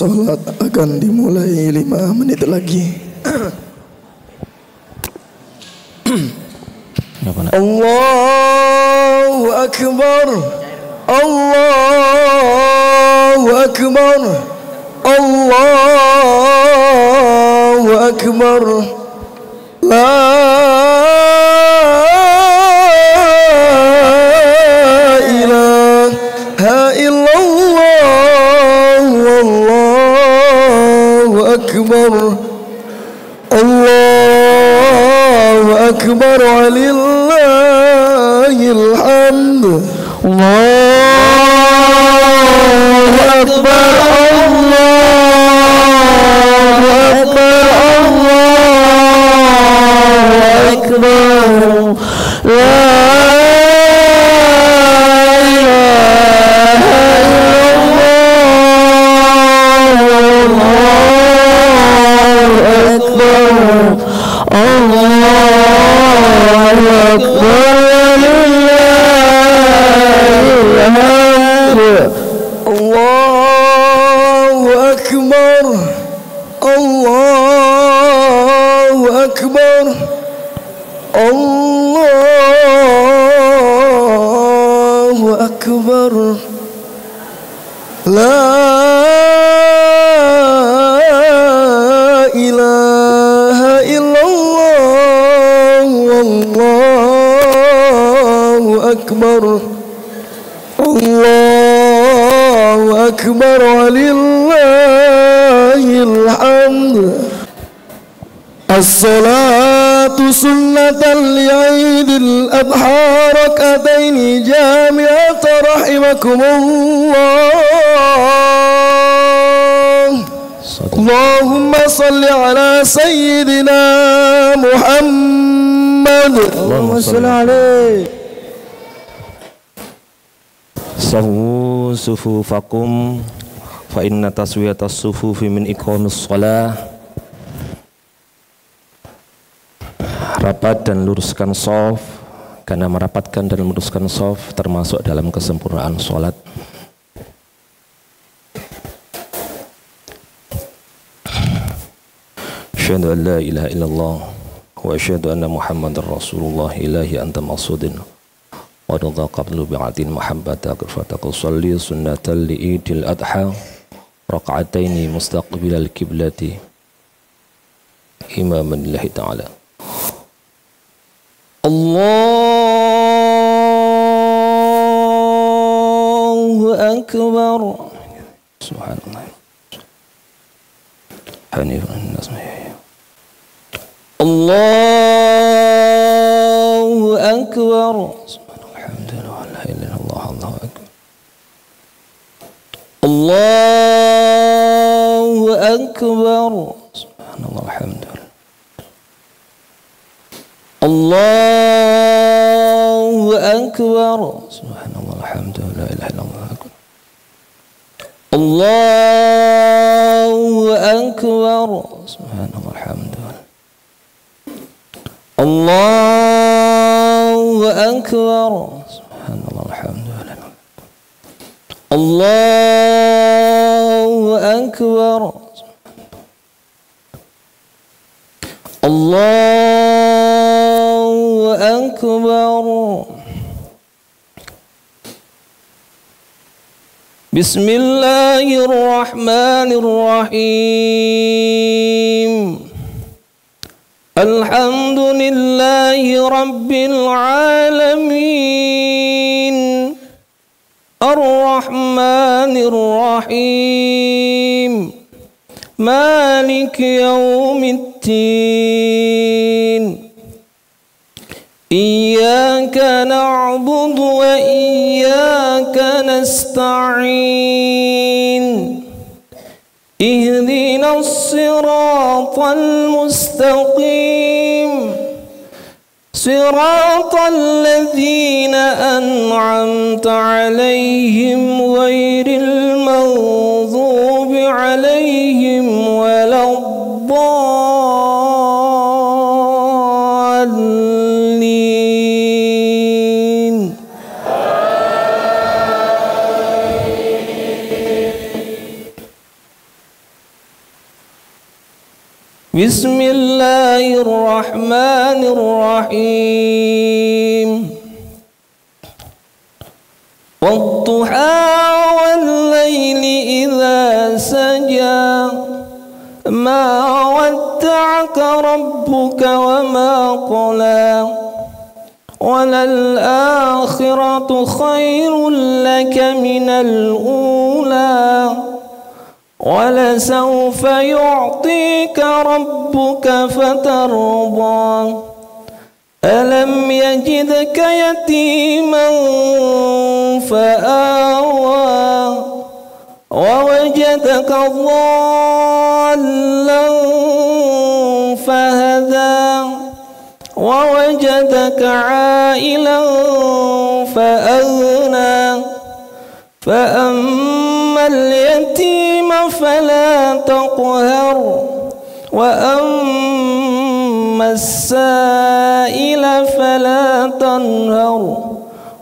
Salat akan dimulai 5 menit lagi. Allahu Akbar. Allahu Akbar. Allahu Akbar. La ilaha illallah. Wallahu Akbar. Allahu Akbar. Walillahil hamd. Allahu Akbar. Allahu Akbar. Allahu Akbar. La ilaha illallah. Allahu Akbar. Allahu Akbar. Allahu Akbar. Allahu Akbar. La ilaha illallah. Wallahu Akbar. Allahu Akbar. Walillahil hamd. As-salatu sunnatan li'idil adha rak'ataini jami'atan rahimakumullah. Allahumma salli ala sayyidina Muhammad. Allahumma salli alaihi. Sawwu sufufakum fa inna taswiyatas sufufi min iqamis shalah. Rapat dan luruskan shaf, karena merapatkan dan meluruskan shaf termasuk dalam kesempurnaan sholat. Asyhadu an la ilaha illallah wa asyhadu anna Muhammadar Rasulullah. Ilahi anta maqsudin wa radha qablu bi'atin muhabbataka fataqul salli sunnatan li'idil adha raka'ataini mustaqbilal kiblati imaman lillahi ta'ala. Allahu Akbar. Subhanallah. Hanifan nasmihi. Allahu Akbar. Alhamdulillah. La ilaha illallah. Allahu Akbar. Allahu Akbar. Subhanallah. Alhamdulillah. Allahu Akbar. Subhanallah. Alhamdulillah. La ilaha illallah. Allahu Akbar. Subhanallah. Alhamdulillah. Allahu Akbar. Subhanallah. Alhamdulillah. Allahu Akbar. Allahu Akbar. Bismillahirrahmanirrahim. Alhamdulillahi Rabbil Alamin. Ar-Rahmanir Rahim. Maliki yaumiddin. Iyyaka na'budu wa iyyaka nasta'in. Ihdinas siratal mustaqim. Siratal ladzina an'amta 'alaihim ghairil maghdubi 'alaihim waladdallin. بسم الله الرحمن الرحيم والضحى والليل إذا سجى ما ودعك ربك وما قلى وللآخرة خير لك من الأولى ولسوف يعطيك ربك فترضى ألم يجدك يتيما فآوى ووجدك ضالا فهدى ووجدك عائلا فأغنى فأما اليتيم فلا تقهر وأما السائل فلا تنهر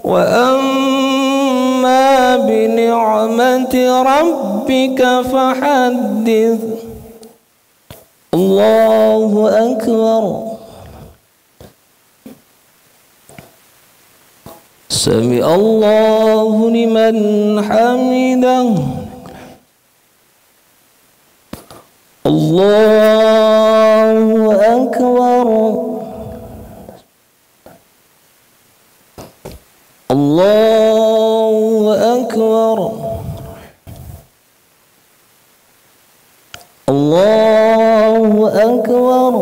وأما بنعمة ربك فحدث. الله أكبر. سمع الله لمن حمده. الله أكبر. الله أكبر. الله أكبر.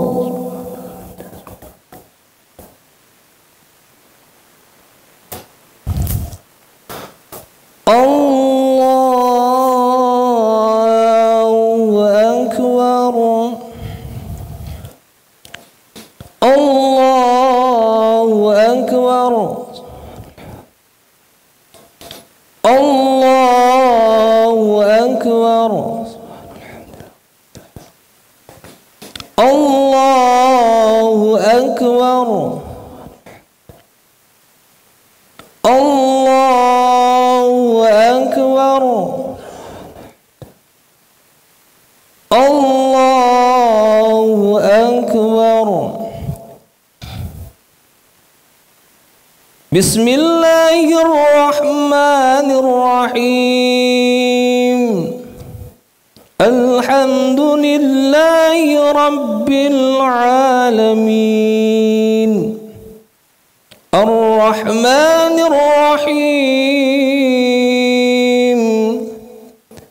بسم الله الرحمن الرحيم الحمد لله رب العالمين الرحمن الرحيم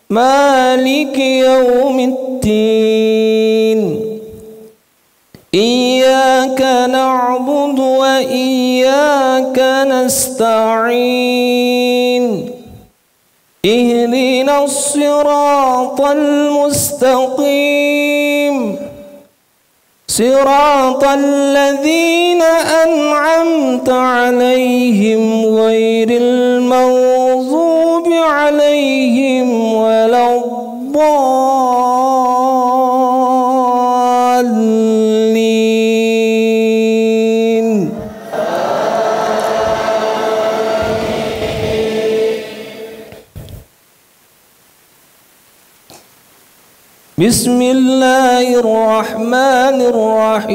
مالك يوم الدين إياك نعبد وإياك نستعين اهدنا الصراط المستقيم صراط الذين أنعمت عليهم غير المغضوب عليهم ولا الضالين. بسم الله الرحمن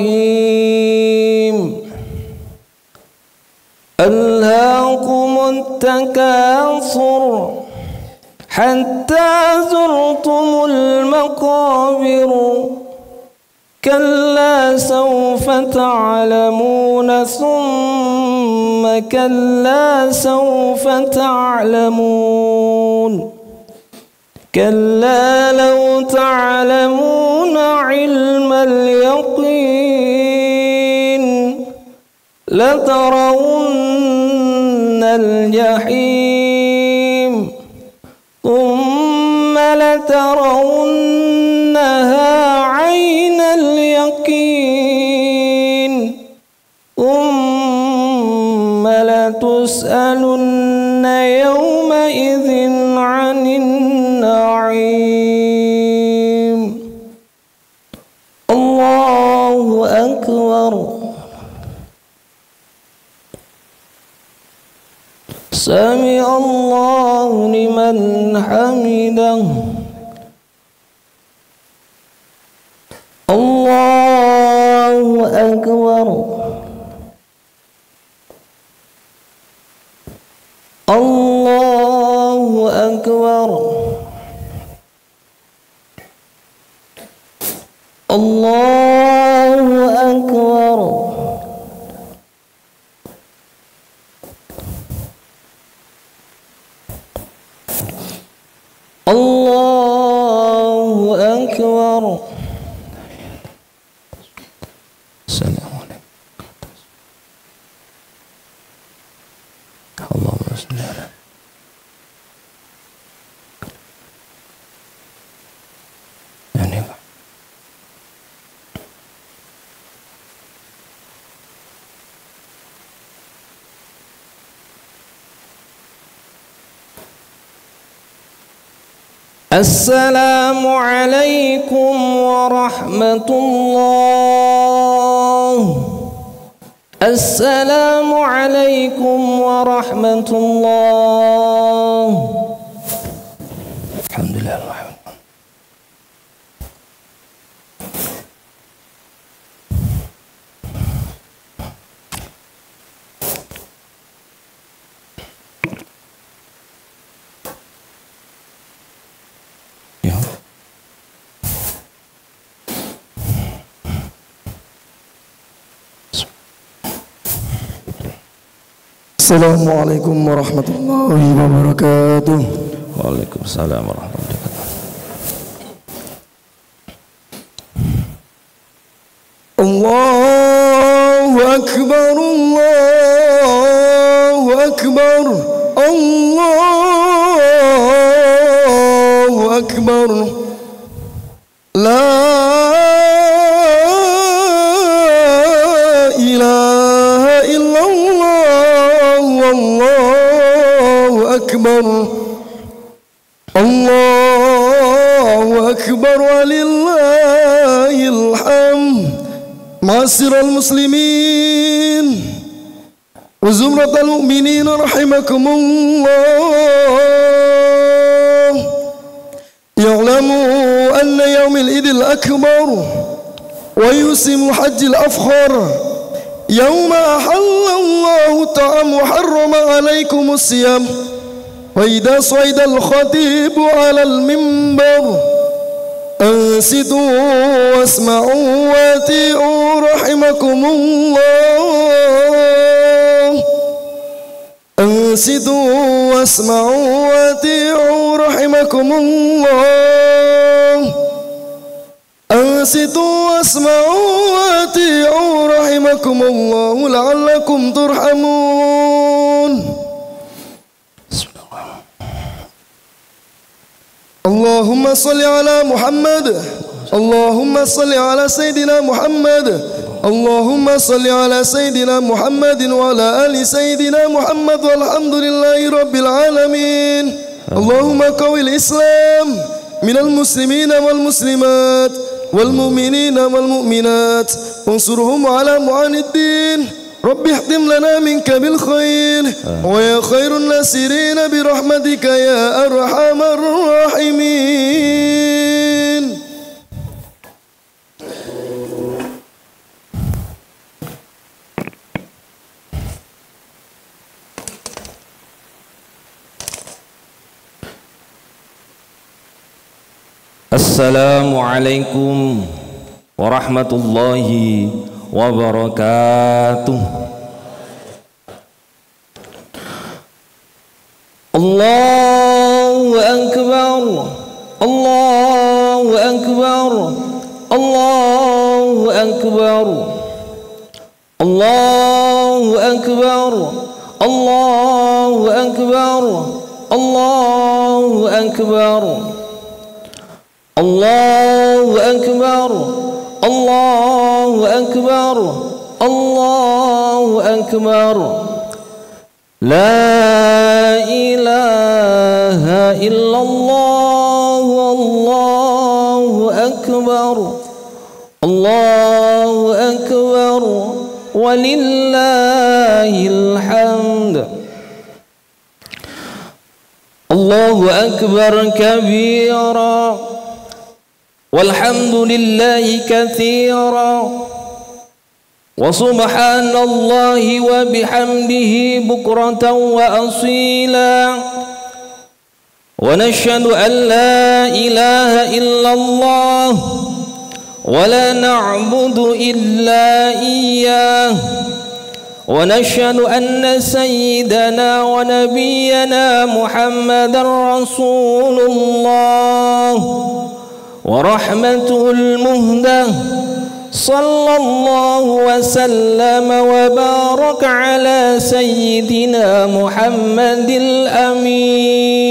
الرحيم ألهاكم التكاثر حتى زرتم المقابر كلا سوف تعلمون ثم كلا سوف تعلمون كلا لو تعلمون علم اليقين لترون الجحيم ثم لترونها عين اليقين ثم لتسألن يومئذ عن النعيم. الله أكبر. سمع الله لمن حمده. الله Allahu Akbar. Allahu Akbar. Assalamualaikum. Allahumma shalli ala. Assalamu alaikum warahmatullah. Assalamu alaikum warahmatullah. Alhamdulillah. Assalamualaikum warahmatullahi wabarakatuh. Waalaikumsalam warahmatullahi wabarakatuh. Allahu Akbar, Allahu Akbar, Allahu Akbar. La ilaha illallah, Allahu Akbar, Allahu Akbar, walillahil hamd. Ma'asyiral muslimin wa zumratal mu'minin rahimakumullah. Ya'lamu anna yawmil idil akbar wa yusimul hajjil afkhar yawma ahallallahu ta'am wa harrama alaikumus siyam wa idha saidal khatibu alal mimbar ansitu wasma'u wati'u rahimakumullah. Ansitu wasma'u wati'u rahimakumullah. Ansitu wasma'u wati'u rahimakumullah la'allakum turhamun. Allahumma salli ala Muhammad. Allahumma salli ala Sayyidina Muhammad. Allahumma salli ala Sayyidina Muhammadin wa ala ali Sayyidina Muhammad walhamdulillahi rabbil alamin. Allahumma qawil Islam minal muslimina wal muslimat wal mu'minina wal mu'minat wansurhum ala mu'aniddin. Rabbi ihtim lana minka bil khair wa ya khairun nasirina bi rahmatika ya arhamar rahimin. Assalamualaikum warahmatullahi wabarakatuh. Allahu Akbar, Allahu Akbar, Allahu Akbar, Allahu Akbar, Allahu Akbar, Allahu Akbar, Allahu Akbar, Allahu Akbar, Allahu Akbar. La ilaha illallah, Allahu Akbar, Allahu Akbar, walillahil hamd. Allahu Akbar kabira walhamdulillahi katsira wa subhanallahi wa bihamdihi bukratan wa asila wa nashhadu an la ilaha illallah ولا نعبد إلا إياه ونشهد أن سيدنا ونبينا محمدا رسول الله ورحمته المهدى صلى الله وسلم وبارك على سيدنا محمد الأمين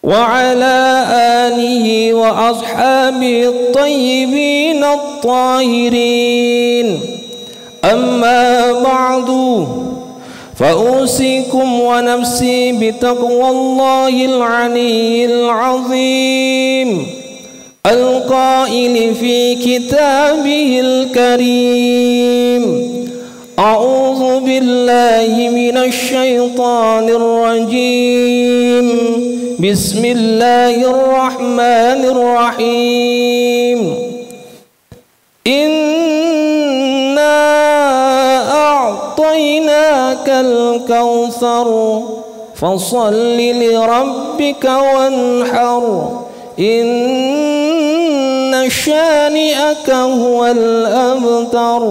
وعلى آله وأصحابه الطيبين الطاهرين أما بعد فأوصيكم ونفسي بتقوى الله العلي العظيم القائل في كتابه الكريم أعوذ بالله من الشيطان الرجيم بسم الله الرحمن الرحيم إنا أعطيناك الكوثر فصل لربك وانحر إن شانئك هو الأبتر.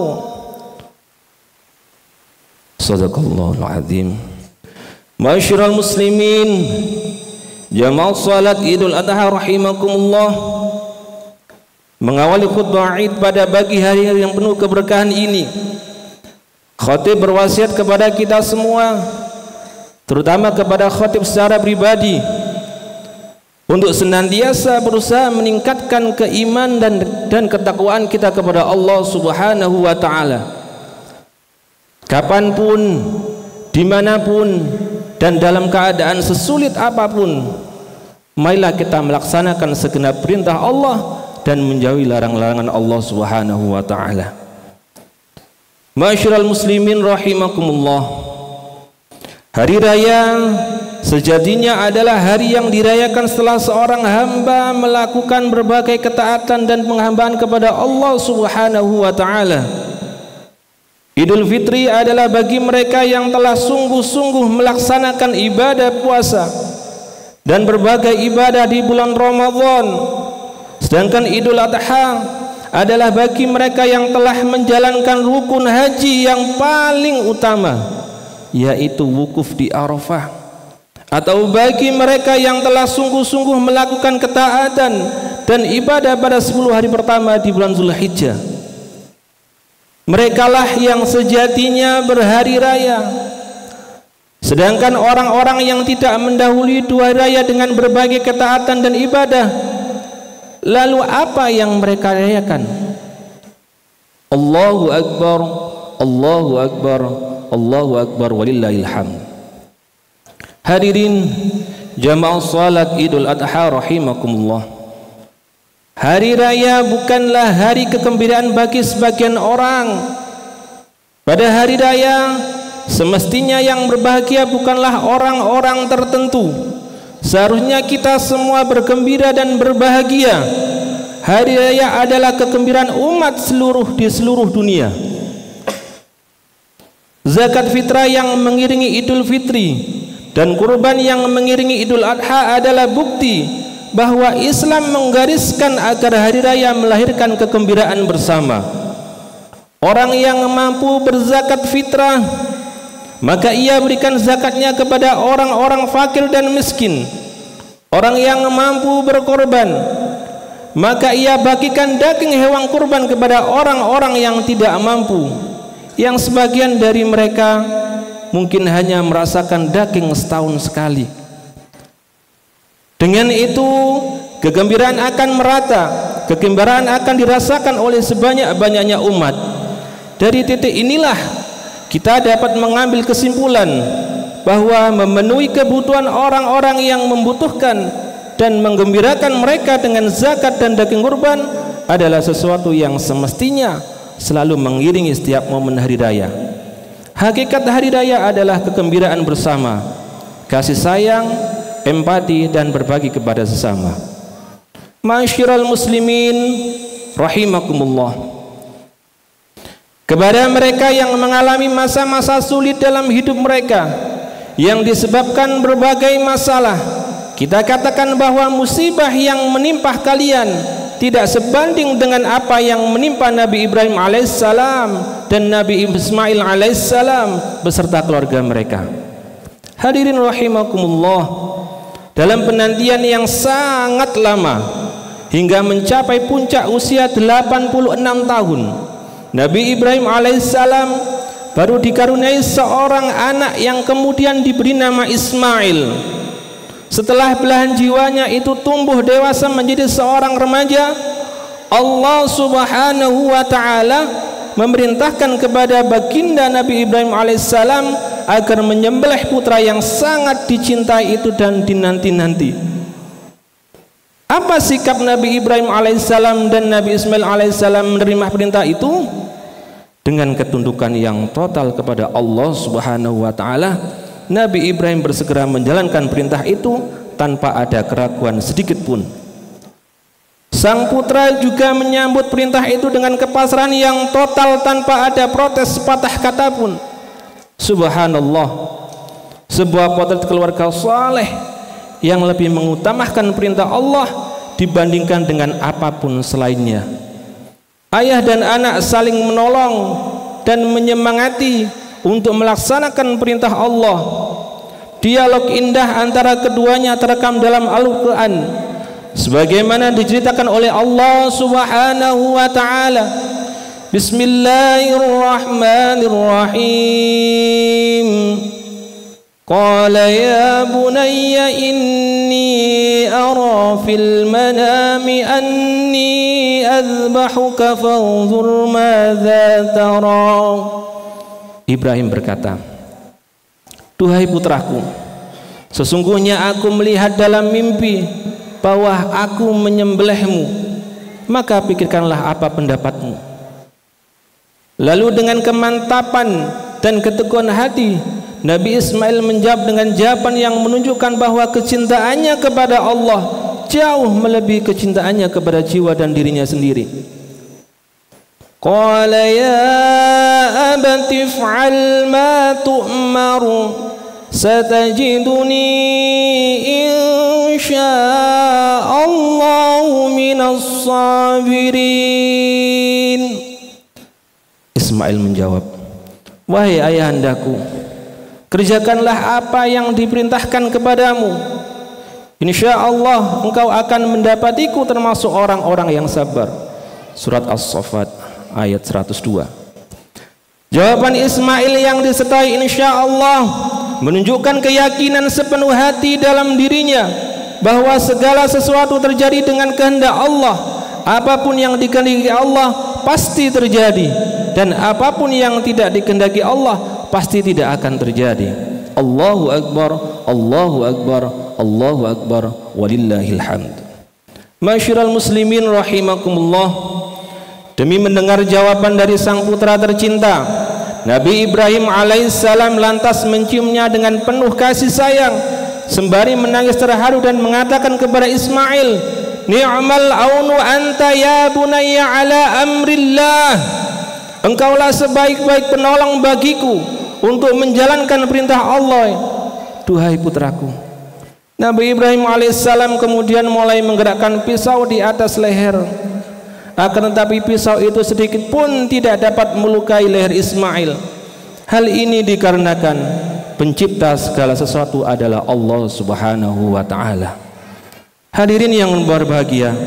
Sadaqallahul azim. Ma'asyiral muslimin, jamaah salat Idul Adha rahimakumullah. Mengawali khutbah Id pada pagi hari yang penuh keberkahan ini, khatib berwasiat kepada kita semua, terutama kepada khatib secara pribadi, untuk senantiasa berusaha meningkatkan keimanan dan ketakwaan kita kepada Allah Subhanahu wa ta'ala. Kapanpun, dimanapun, dan dalam keadaan sesulit apapun, marilah kita melaksanakan segenap perintah Allah dan menjauhi larang-larangan Allah Subhanahu wa ta'ala. Ma'asyiral muslimin rahimakumullah, hari raya sejatinya adalah hari yang dirayakan setelah seorang hamba melakukan berbagai ketaatan dan penghambaan kepada Allah Subhanahu wa ta'ala. Idul Fitri adalah bagi mereka yang telah sungguh-sungguh melaksanakan ibadah puasa dan berbagai ibadah di bulan Ramadan. Sedangkan Idul Adha adalah bagi mereka yang telah menjalankan rukun haji yang paling utama, yaitu wukuf di Arafah. Atau bagi mereka yang telah sungguh-sungguh melakukan ketaatan dan ibadah pada 10 hari pertama di bulan Zulhijjah. Merekalah yang sejatinya berhari raya. Sedangkan orang-orang yang tidak mendahului 2 hari raya dengan berbagai ketaatan dan ibadah, lalu apa yang mereka rayakan? Allahu Akbar, Allahu Akbar, Allahu Akbar, walillahil hamd. Hadirin jamaah salat Idul Adha rahimakumullah, hari raya bukanlah hari kegembiraan bagi sebagian orang. Pada hari raya semestinya yang berbahagia bukanlah orang-orang tertentu. Seharusnya kita semua bergembira dan berbahagia. Hari raya adalah kegembiraan umat di seluruh dunia. Zakat fitrah yang mengiringi Idul Fitri dan kurban yang mengiringi Idul Adha adalah bukti bahwa Islam menggariskan agar hari raya melahirkan kegembiraan bersama. Orang yang mampu berzakat fitrah, maka ia berikan zakatnya kepada orang-orang fakir dan miskin. Orang yang mampu berkorban, maka ia bagikan daging hewan kurban kepada orang-orang yang tidak mampu, yang sebagian dari mereka mungkin hanya merasakan daging setahun sekali. Dengan itu kegembiraan akan merata, kegembiraan akan dirasakan oleh sebanyak-banyaknya umat. Dari titik inilah kita dapat mengambil kesimpulan bahwa memenuhi kebutuhan orang-orang yang membutuhkan dan menggembirakan mereka dengan zakat dan daging kurban adalah sesuatu yang semestinya selalu mengiringi setiap momen hari raya. Hakikat hari raya adalah kegembiraan bersama, kasih sayang, empati, dan berbagi kepada sesama. Ma'asyiral muslimin rahimakumullah, kepada mereka yang mengalami masa-masa sulit dalam hidup mereka yang disebabkan berbagai masalah, kita katakan bahwa musibah yang menimpa kalian tidak sebanding dengan apa yang menimpa Nabi Ibrahim alaihissalam dan Nabi Ismail alaihissalam beserta keluarga mereka. Hadirin rahimakumullah, dalam penantian yang sangat lama hingga mencapai puncak usia 86 tahun, Nabi Ibrahim alaihissalam baru dikaruniai seorang anak yang kemudian diberi nama Ismail. Setelah belahan jiwanya itu tumbuh dewasa menjadi seorang remaja, Allah subhanahu wa ta'ala memerintahkan kepada baginda Nabi Ibrahim alaihissalam agar menyembelih putra yang sangat dicintai itu dan dinanti-nanti. Apa sikap Nabi Ibrahim alaihissalam dan Nabi Ismail alaihissalam menerima perintah itu? Dengan ketundukan yang total kepada Allah subhanahu wa ta'ala, Nabi Ibrahim bersegera menjalankan perintah itu tanpa ada keraguan sedikit pun. Sang putra juga menyambut perintah itu dengan kepasrahan yang total tanpa ada protes sepatah kata pun. Subhanallah, sebuah potret keluarga saleh yang lebih mengutamakan perintah Allah dibandingkan dengan apapun selainnya. Ayah dan anak saling menolong dan menyemangati untuk melaksanakan perintah Allah. Dialog indah antara keduanya terekam dalam Al-Quran sebagaimana diceritakan oleh Allah subhanahu wa ta'ala. Bismillahirrahmanirrahim. Qala ya bunayya inni ara fil manami anni azbahuka fanzur madza tara. Ibrahim berkata, duhai putraku, sesungguhnya aku melihat dalam mimpi bahwa aku menyembelihmu, maka pikirkanlah apa pendapatmu. Lalu dengan kemantapan dan keteguhan hati, Nabi Ismail menjawab dengan jawaban yang menunjukkan bahwa kecintaannya kepada Allah jauh melebihi kecintaannya kepada jiwa dan dirinya sendiri. Qala ya abati if'al ma tu'maru satajiduni insya'allahu minas sabirin. Ismail menjawab, wahai ayahandaku, kerjakanlah apa yang diperintahkan kepadamu. InsyaAllah engkau akan mendapatiku termasuk orang-orang yang sabar. Surat As-Saffat ayat 102. Jawaban Ismail yang disertai insyaallah menunjukkan keyakinan sepenuh hati dalam dirinya bahwa segala sesuatu terjadi dengan kehendak Allah. Apapun yang dikehendaki Allah pasti terjadi, dan apapun yang tidak dikehendaki Allah pasti tidak akan terjadi. Allahu Akbar, Allahu Akbar, Allahu Akbar, walillahil hamd. Masyiral muslimin rahimakumullah, demi mendengar jawaban dari sang putra tercinta, Nabi Ibrahim alaihissalam lantas menciumnya dengan penuh kasih sayang sembari menangis terharu dan mengatakan kepada Ismail, ni'mal aunu anta ya bunayya ala amrillah. Engkaulah sebaik-baik penolong bagiku untuk menjalankan perintah Allah, duhai putraku. Nabi Ibrahim alaihissalam kemudian mulai menggerakkan pisau di atas leher. Akan tetapi pisau itu sedikit pun tidak dapat melukai leher Ismail. Hal ini dikarenakan pencipta segala sesuatu adalah Allah subhanahu wa ta'ala. Hadirin yang berbahagia,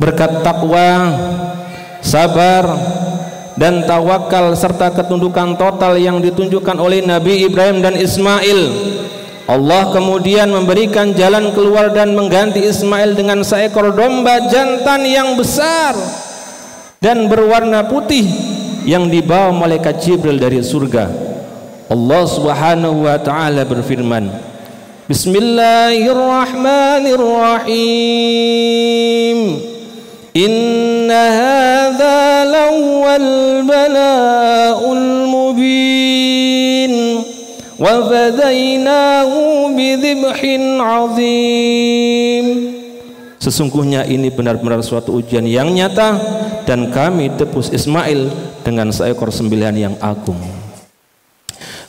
berkat takwa, sabar, dan tawakal serta ketundukan total yang ditunjukkan oleh Nabi Ibrahim dan Ismail, Allah kemudian memberikan jalan keluar dan mengganti Ismail dengan seekor domba jantan yang besar dan berwarna putih yang dibawa malaikat Jibril dari surga. Allah subhanahu wa ta'ala berfirman, Bismillahirrahmanirrahim. Inna hadza lawal bala'ul mubin wa fadainahu bidzibhin azim. Sesungguhnya ini benar-benar suatu ujian yang nyata, dan kami tebus Ismail dengan seekor sembelihan yang agung.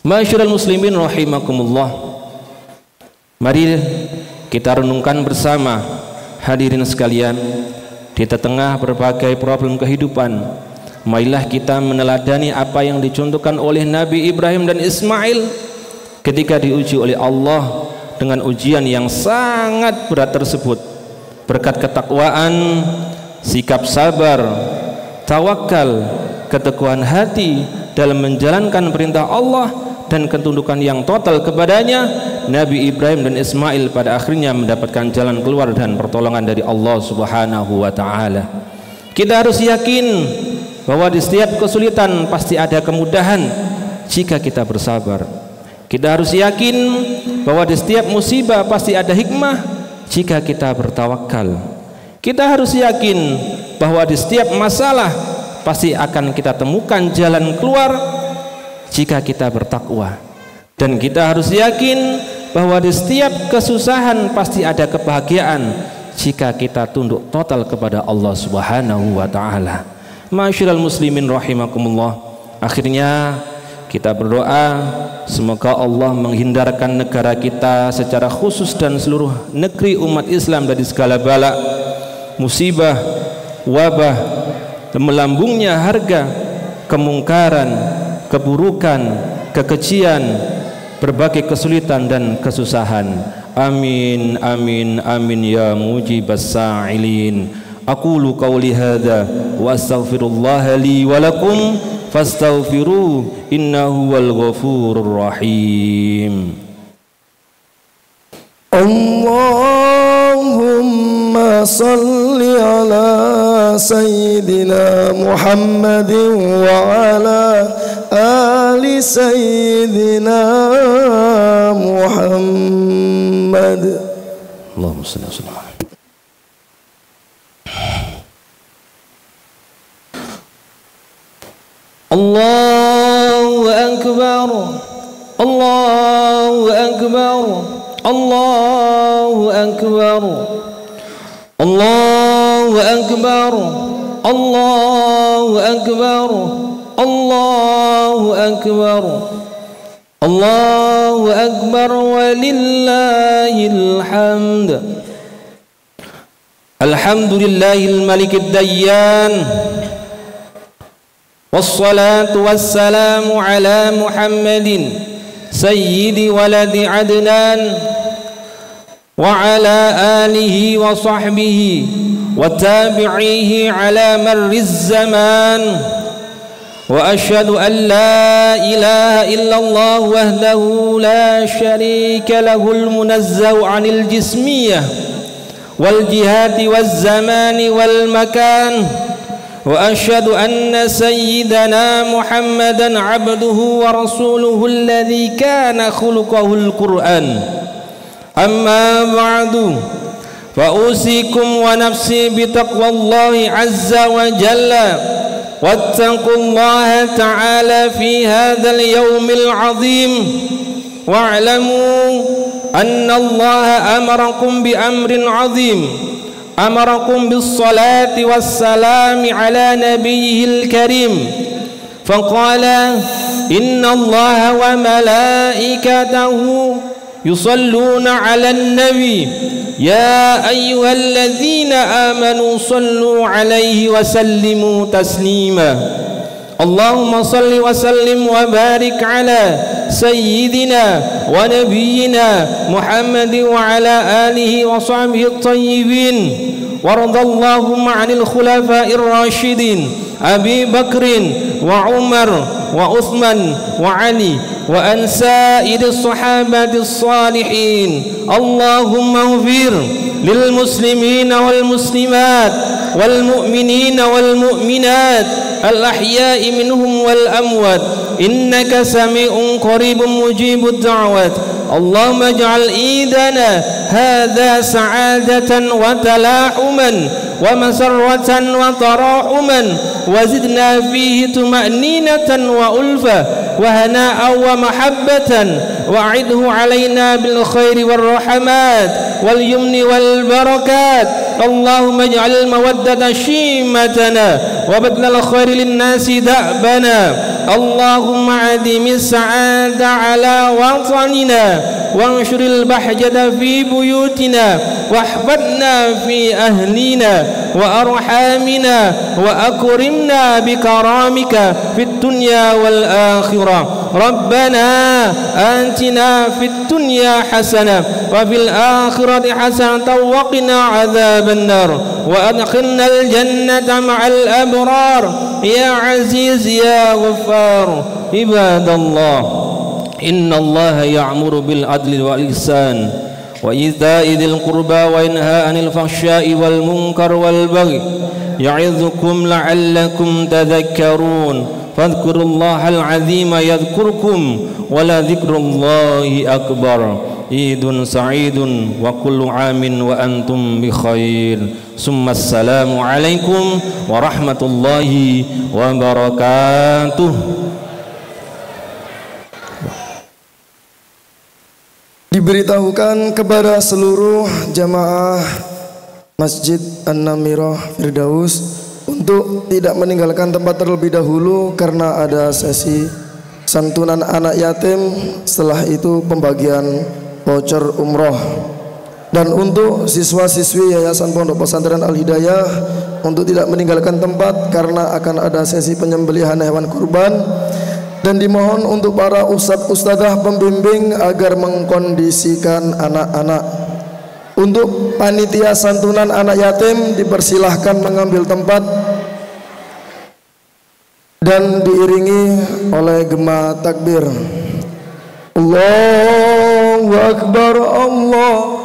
Masyiral muslimin rahimakumullah, mari kita renungkan bersama, hadirin sekalian, di tengah berbagai problem kehidupan, marilah kita meneladani apa yang dicontohkan oleh Nabi Ibrahim dan Ismail ketika diuji oleh Allah dengan ujian yang sangat berat tersebut. Berkat ketakwaan, sikap sabar, tawakal, keteguhan hati dalam menjalankan perintah Allah dan ketundukan yang total kepadanya, Nabi Ibrahim dan Ismail pada akhirnya mendapatkan jalan keluar dan pertolongan dari Allah Subhanahu wa taala. Kita harus yakin bahwa di setiap kesulitan pasti ada kemudahan jika kita bersabar. Kita harus yakin bahwa di setiap musibah pasti ada hikmah jika kita bertawakal. Kita harus yakin bahwa di setiap masalah pasti akan kita temukan jalan keluar jika kita bertakwa. Dan kita harus yakin bahwa di setiap kesusahan pasti ada kebahagiaan jika kita tunduk total kepada Allah Subhanahu wa taala. Ma'asyiral muslimin rahimakumullah. Akhirnya kita berdoa semoga Allah menghindarkan negara kita secara khusus dan seluruh negeri umat Islam dari segala bala, musibah, wabah, melambungnya harga, kemungkaran, keburukan, kekejian, berbagai kesulitan dan kesusahan. Amin amin amin ya mujibas sa'ilin. Aqulu qawli hadza wa astaghfirullah li wa lakum fastaghfiruhu innahu wal ghafurur rahim. Allahumma salli ala sayyidina Muhammadin wa ala ali sayyidina Muhammad. Allahumma salli ala sayyidina Allahu akbar, Allahu akbar, Allahu akbar, Allahu akbar, Allahu akbar, Allahu akbar, Allahu akbar walillahil hamd. Alhamdulillahil malikid dayyan, wassalatu wassalamu ala Muhammadin sayyidi waladi Adnan wa ala alihi wa sahbihi wa tabi'ihi ala marriz zaman. Wa ashhadu an la ilaha illallah wahdahu la syarika lahul munazzau anil jismiyah wal jihati waz zamani wal makan. Wa ashhadu anna sayyidana Muhammadan abduhu wa rasuluhu alladhi kana khuluquhul Qur'an. Amma ba'du, fa usikum wa nafsi bi taqwallahi azza wa jalla wattaqullaha ta'ala fi hadzal yawmil 'azim wa'lamu anna Allaha amarakum bi amrin 'azim. أمركم بالصلاة والسلام على نبيه الكريم فقال إن الله وملائكته يصلون على النبي يا أيها الذين آمنوا صلوا عليه وسلموا تسليما. اللهم صل وسلم وبارك على سيدنا ونبينا محمد وعلى آله وصحبه الطيبين. وارض اللهم عن الخلفاء الراشدين أبي بكر وعمر وعثمان وعلي وأن سائر الصحابة الصالحين. اللهم اغفر للمسلمين والمسلمات والمؤمنين والمؤمنات الأحياء منهم والأموات إنك سميع قريب مجيب الدعوات. اللهم اجعل عيدنا هذا سعادة وتلاحما ومسرة وتراحما وزدنا فيه طمأنينة وألفة وهناء ومحبة وأعده علينا بالخير والرحمات واليمن والبركات. اللهم اجعل المودة شيمتنا وبذل الخير للناس دأبنا اللهم عدم السعادة على وطننا وانشر البهجة في بيوتنا واحفظنا في أهلنا وأرحامنا وأكرمنا بكرامك في الدنيا والآخرة ربنا آتنا في الدنيا حسنة وفي الآخرة حسنة وقنا عذاب النار وأدخلنا الجنة مع الأبرار يا عزيز يا غفار عباد الله إن الله يأمر بالعدل والإحسان وإيتاء ذي القربى وينهى عن الفحشاء والمنكر والبغي يعظكم لعلكم تذكرون فاذكروا الله العظيم يذكركم ولذكر الله أكبر عيد سعيد وكل عام وأنتم بخير ثم السلام عليكم ورحمة الله وبركاته. Diberitahukan kepada seluruh jamaah Masjid An-Namirah Firdaus untuk tidak meninggalkan tempat terlebih dahulu karena ada sesi santunan anak yatim, setelah itu pembagian voucher umroh. Dan untuk siswa-siswi Yayasan Pondok Pesantren Al-Hidayah untuk tidak meninggalkan tempat karena akan ada sesi penyembelihan hewan kurban. Dan dimohon untuk para ustadz-ustadzah pembimbing agar mengkondisikan anak-anak. Untuk panitia santunan anak yatim dipersilahkan mengambil tempat dan diiringi oleh gema takbir. Allahu Akbar, Allah